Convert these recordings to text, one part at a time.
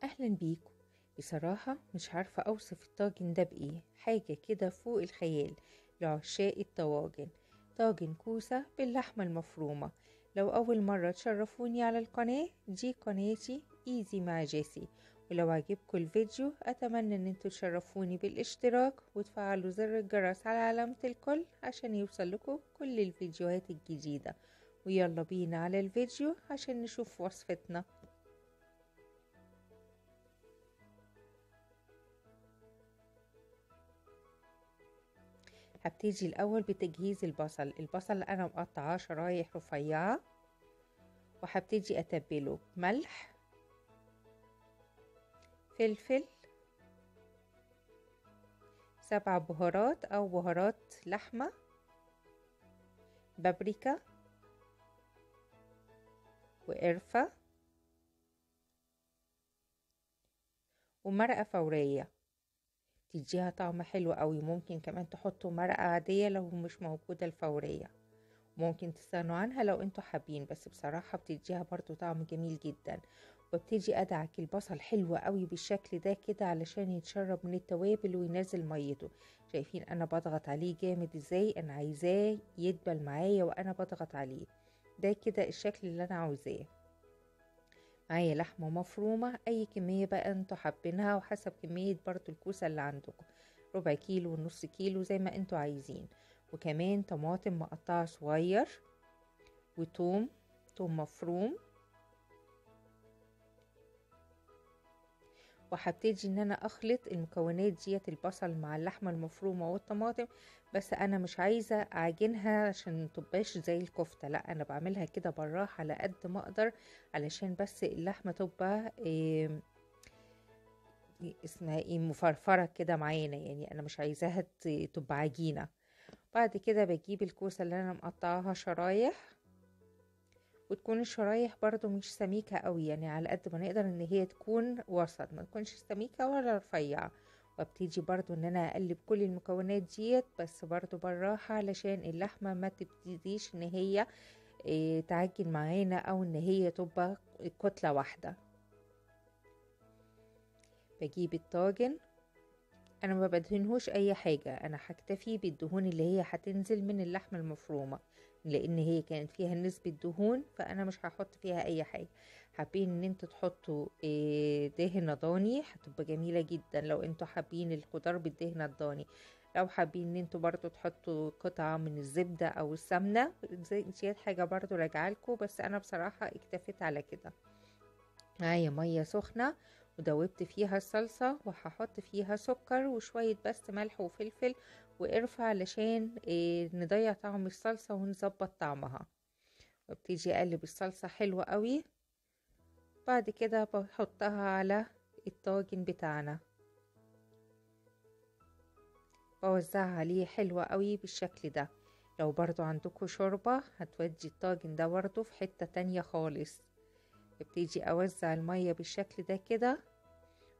اهلا بيكم. بصراحة مش عارفة اوصف الطاجن ده بايه، حاجة كده فوق الخيال لعشاق الطواجن. طاجن كوسة باللحمة المفرومة. لو اول مرة تشرفوني على القناة دي، قناتي ايزي مع جيسي. ولو عجبكم الفيديو اتمنى ان انتوا تشرفوني بالاشتراك وتفعلوا زر الجرس على علامة الكل عشان يوصل لكم كل الفيديوهات الجديدة. ويلا بينا على الفيديو عشان نشوف وصفتنا. هبتدي الاول بتجهيز البصل انا مقطعاه شرايح رفيعه، وهبتدي اتبله ملح، فلفل، 7 بهارات او بهارات لحمه، بابريكا، وقرفه، ومرقه فوريه تديها طعم حلو قوي. ممكن كمان تحطوا مرقه عاديه لو مش موجوده الفوريه، ممكن تستغنوا عنها لو انتوا حابين، بس بصراحة بتديها برضو طعم جميل جدا. وابتدي ادعك البصل حلو قوي بالشكل ده كده علشان يتشرب من التوابل وينزل ميته. شايفين انا بضغط عليه جامد ازاي؟ انا عايزاه يدبل معايا وانا بضغط عليه. ده كده الشكل اللي انا عاوزاه. معايا لحمة مفرومة اي كمية بقى انتوا حابينها، وحسب كمية برضو الكوسة اللي عندكم، ربع كيلو ونص كيلو زي ما انتوا عايزين. وكمان طماطم مقطعة صغير، وتوم، توم مفروم. وهبتدي ان انا اخلط المكونات ديت، البصل مع اللحمه المفرومه والطماطم. بس انا مش عايزه اعجنها عشان متبقاش زي الكفته، لا انا بعملها كده بالراحه على قد ما اقدر، علشان بس اللحمه تبقى اسمها ايه، مفرفره كده معانا، يعني انا مش عايزاها تبقى عجينه. بعد كده بجيب الكوسه اللي انا مقطعاها شرايح، وتكون الشرايح برضو مش سميكة قوي، يعني على قد ما نقدر ان هي تكون وسط، ما تكونش سميكة ولا رفيعة. وابتدي برضو ان انا اقلب كل المكونات ديت، بس برضو بالراحة علشان اللحمة ما تبتديش ان هي تعجن معانا، او ان هي تبقى كتلة واحدة. بجيب الطاجن، انا ما بدهنهوش اي حاجة، انا هكتفي بالدهون اللي هي هتنزل من اللحمة المفرومة، لان هي كانت فيها نسبة دهون، فانا مش هحط فيها اي حاجة. حابين ان انتوا تحطوا دهنة ضاني هتبقى جميلة جدا، لو انتوا حابين الخضار بالدهنة الضاني. لو حابين ان انتوا برضو تحطوا قطعة من الزبدة او السمنة، ديت حاجة برضو راجعالكوا، بس انا بصراحة اكتفيت على كده. معايا مية سخنة ودوبت فيها الصلصة، وهحط فيها سكر وشوية بس ملح وفلفل وقرفة علشان نضيع طعم الصلصة ونظبط طعمها. وابتدي اقلب الصلصة حلوة قوي. بعد كده بحطها على الطاجن بتاعنا، بوزعها عليه حلوة قوي بالشكل ده. لو برضو عندكم شوربة هتودي الطاجن ده برضو في حتة تانية خالص. ابتدي اوزع المية بالشكل ده كده،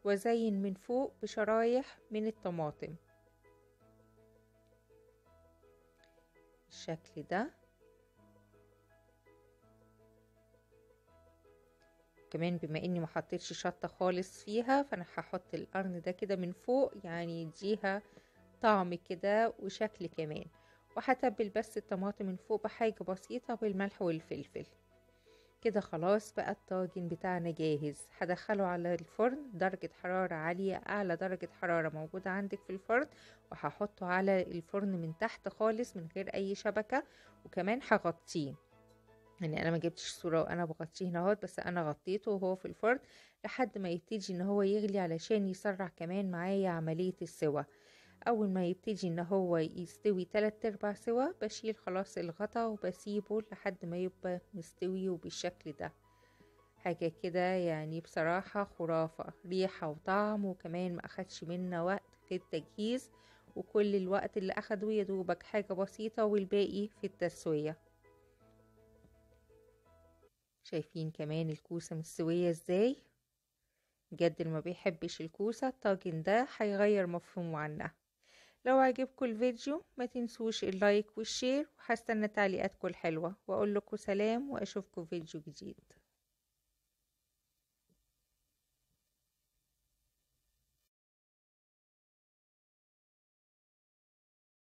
وازين من فوق بشرايح من الطماطم بالشكل ده. كمان بما اني ما حطيتش شطة خالص فيها، فانا هحط القرن ده كده من فوق، يعني يديها طعم كده وشكل كمان. وهتبل بس الطماطم من فوق بحاجة بسيطة بالملح والفلفل. كده خلاص بقى الطاجن بتاعنا جاهز. هدخله على الفرن درجة حرارة عالية، اعلى درجة حرارة موجودة عندك في الفرن، وهحطه على الفرن من تحت خالص من غير اي شبكة. وكمان هغطيه، يعني انا ما جبتش صورة وانا بغطيه هنا اهوت، بس انا غطيته وهو في الفرن لحد ما يبتدي ان هو يغلي علشان يسرع كمان معايا عملية السوا. اول ما يبتدي ان هو يستوي 3/4 سوا، بشيل خلاص الغطا وبسيبه لحد ما يبقى مستوي وبالشكل ده. حاجة كده يعني بصراحة خرافة، ريحة وطعم، وكمان ما اخدش منا وقت في التجهيز، وكل الوقت اللي اخده يدوبك حاجة بسيطة والباقي في التسوية. شايفين كمان الكوسة مستوية ازاي؟ بجد اللي ما بيحبش الكوسة الطاجن ده هيغير مفهومه عنها. لو عجبكم الفيديو ما تنسوش اللايك والشير، وهستنى تعليقاتكم الحلوة، واقول لكم سلام واشوفكم فيديو جديد.